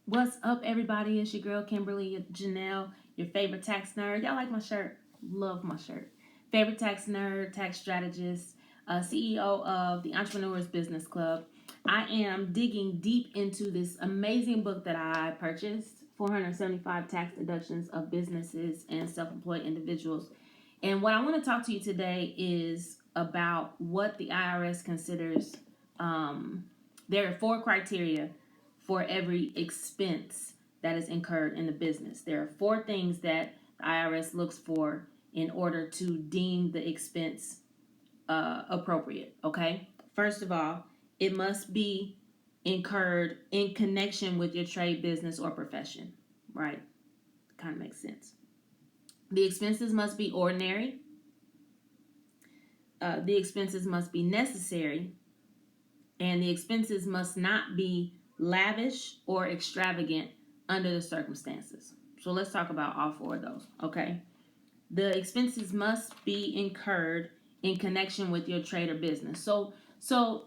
What's up, everybody? It's your girl Kimberly Janelle, your favorite tax nerd. Y'all like my shirt? Love my shirt. Favorite tax nerd, tax strategist, CEO of the Entrepreneurs Business Club. I am digging deep into this amazing book that I purchased, 475 Tax Deductions of Businesses and Self-Employed Individuals. And what I want to talk to you today is about what the IRS considers. There are four criteria for every expense that is incurred in the business. There are four things that the IRS looks for in order to deem the expense appropriate. Okay. First of all, it must be incurred in connection with your trade, business, or profession. Right? Kind of makes sense. The expenses must be ordinary. The expenses must be necessary, and the expenses must not be lavish or extravagant under the circumstances. So let's talk about all four of those, okay? The expenses must be incurred in connection with your trade or business. So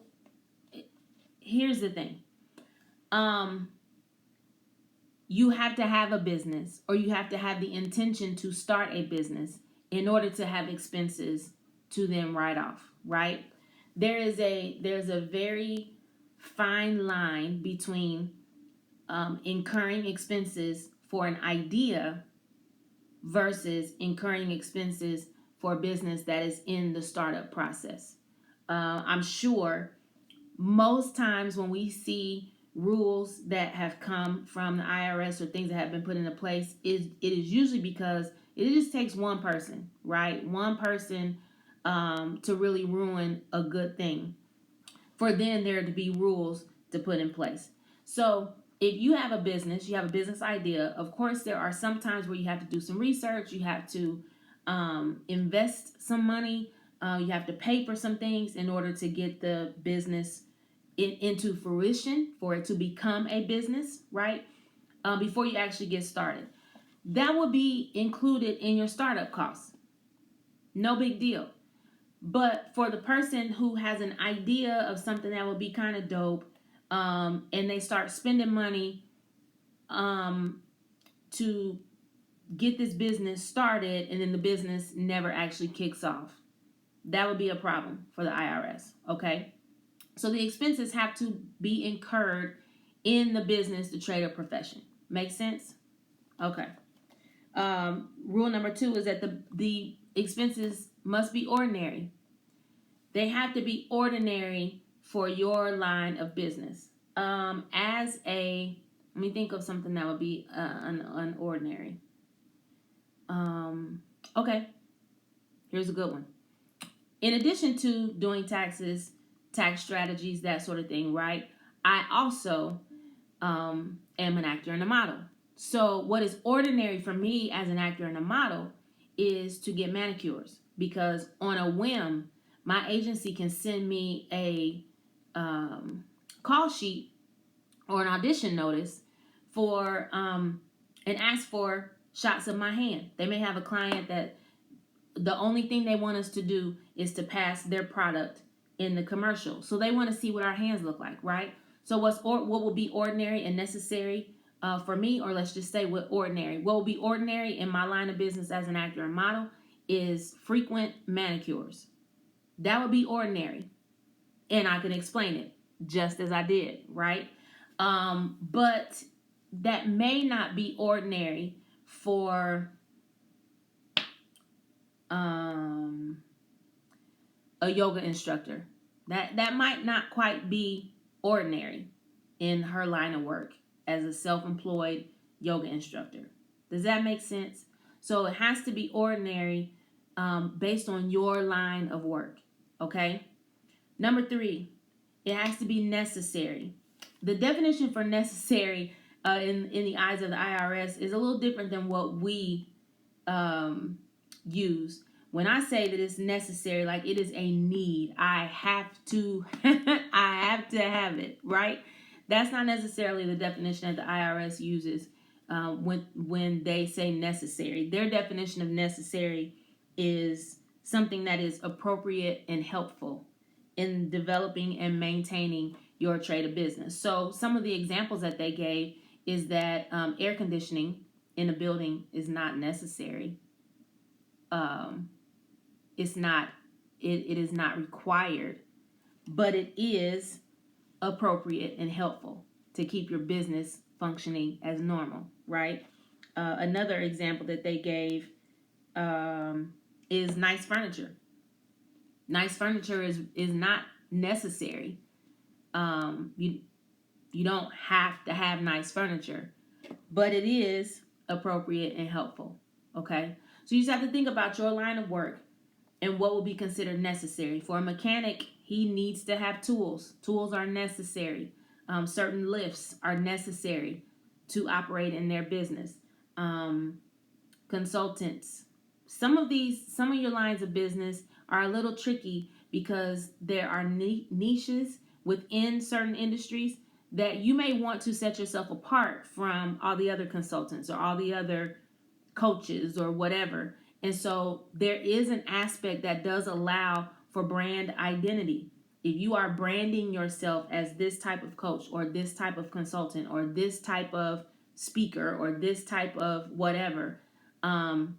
here's the thing. You have to have a business, or you have to have the intention to start a business in order to have expenses to then write off, right? There's a very fine line between incurring expenses for an idea versus incurring expenses for a business that is in the startup process. I'm sure most times when we see rules that have come from the IRS or things that have been put into place, it is usually because it just takes one person, right? One person to really ruin a good thing, for then there to be rules to put in place. So if you have a business, you have a business idea, of course there are some times where you have to do some research, you have to invest some money, you have to pay for some things in order to get the business into fruition, for it to become a business, right? Before you actually get started. That will be included in your startup costs. No big deal. But for the person who has an idea of something that would be kind of dope, and they start spending money to get this business started, and then the business never actually kicks off, that would be a problem for the IRS, okay? So the expenses have to be incurred in the business, the trade, or profession. Make sense? Okay. Rule number 2 is that the expenses must be ordinary. They have to be ordinary for your line of business. Let me think of something that would be unordinary. Okay, here's a good one. In addition to doing taxes, tax strategies, that sort of thing, right? I also am an actor and a model. So what is ordinary for me as an actor and a model is to get manicures, because on a whim, my agency can send me a call sheet or an audition notice for and ask for shots of my hand. They may have a client that the only thing they want us to do is to pass their product in the commercial. So they want to see what our hands look like, right? So what will be ordinary and necessary for me, or let's just say what will be ordinary in my line of business as an actor and model, is frequent manicures. That would be ordinary, and I can explain it just as I did, right? But that may not be ordinary for a yoga instructor. That might not quite be ordinary in her line of work as a self-employed yoga instructor. Does that make sense? So it has to be ordinary based on your line of work. Okay. Number 3, it has to be necessary. The definition for necessary in the eyes of the IRS is a little different than what we use. When I say that it's necessary, like it is a need, I have to I have to have it, right? That's not necessarily the definition that the IRS uses when they say necessary. Their definition of necessary is something that is appropriate and helpful in developing and maintaining your trade of business. So some of the examples that they gave is that air conditioning in a building is not necessary. Um, it's not. It is not required, but it is appropriate and helpful to keep your business functioning as normal, right? Another example that they gave is nice furniture. Nice furniture is not necessary. You don't have to have nice furniture, but it is appropriate and helpful. Okay, so you just have to think about your line of work and what will be considered necessary. For a mechanic, he needs to have tools. Tools are necessary. Certain lifts are necessary to operate in their business. Um, Consultants. Some of your lines of business are a little tricky because there are niches within certain industries that you may want to set yourself apart from all the other consultants or all the other coaches or whatever. And so there is an aspect that does allow for brand identity. If you are branding yourself as this type of coach or this type of consultant or this type of speaker or this type of whatever, um,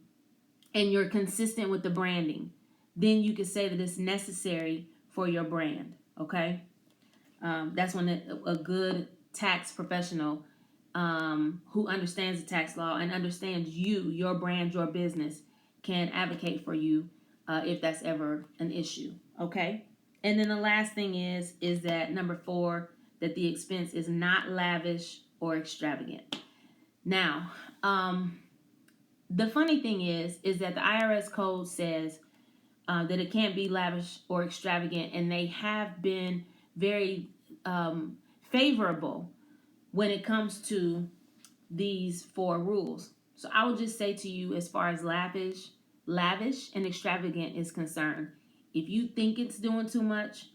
and you're consistent with the branding, then you can say that it's necessary for your brand. Okay, that's when a good tax professional who understands the tax law and understands your brand, your business, can advocate for you if that's ever an issue. Okay, and then the last thing is that number 4, that the expense is not lavish or extravagant. Now, the funny thing is that the IRS code says that it can't be lavish or extravagant, and they have been very favorable when it comes to these 4 rules. So I would just say to you, as far as lavish and extravagant is concerned, if you think it's doing too much,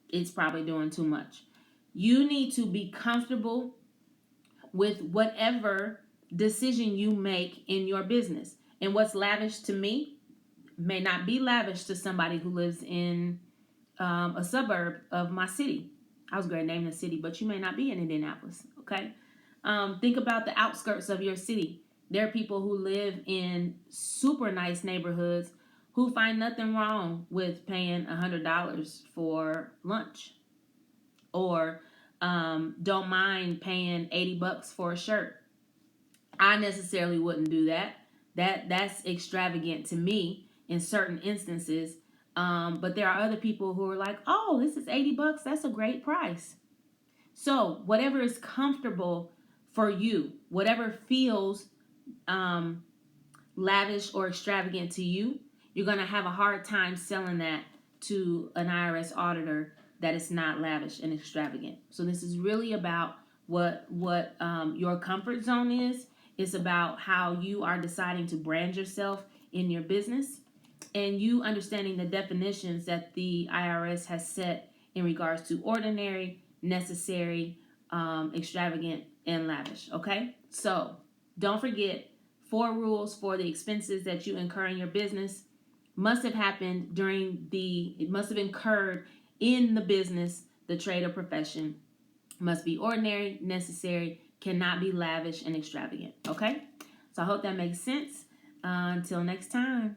it's probably doing too much. You need to be comfortable with whatever decision you make in your business. And what's lavish to me may not be lavish to somebody who lives in a suburb of my city. I was going to name the city, but you may not be in Indianapolis. Okay. Think about the outskirts of your city. There are people who live in super nice neighborhoods who find nothing wrong with paying $100 for lunch, or don't mind paying $80 for a shirt. I necessarily wouldn't do that. That's extravagant to me in certain instances. But there are other people who are like, oh, this is $80. That's a great price. So whatever is comfortable for you, whatever feels lavish or extravagant to you, you're going to have a hard time selling that to an IRS auditor that it's not lavish and extravagant. So this is really about what your comfort zone is. It's about how you are deciding to brand yourself in your business, and you understanding the definitions that the IRS has set in regards to ordinary, necessary, extravagant, and lavish. Okay, so don't forget 4 rules for the expenses that you incur in your business must have happened it must have incurred in the business, the trade or profession. Must be ordinary, necessary, cannot be lavish and extravagant. Okay, so I hope that makes sense. Until next time.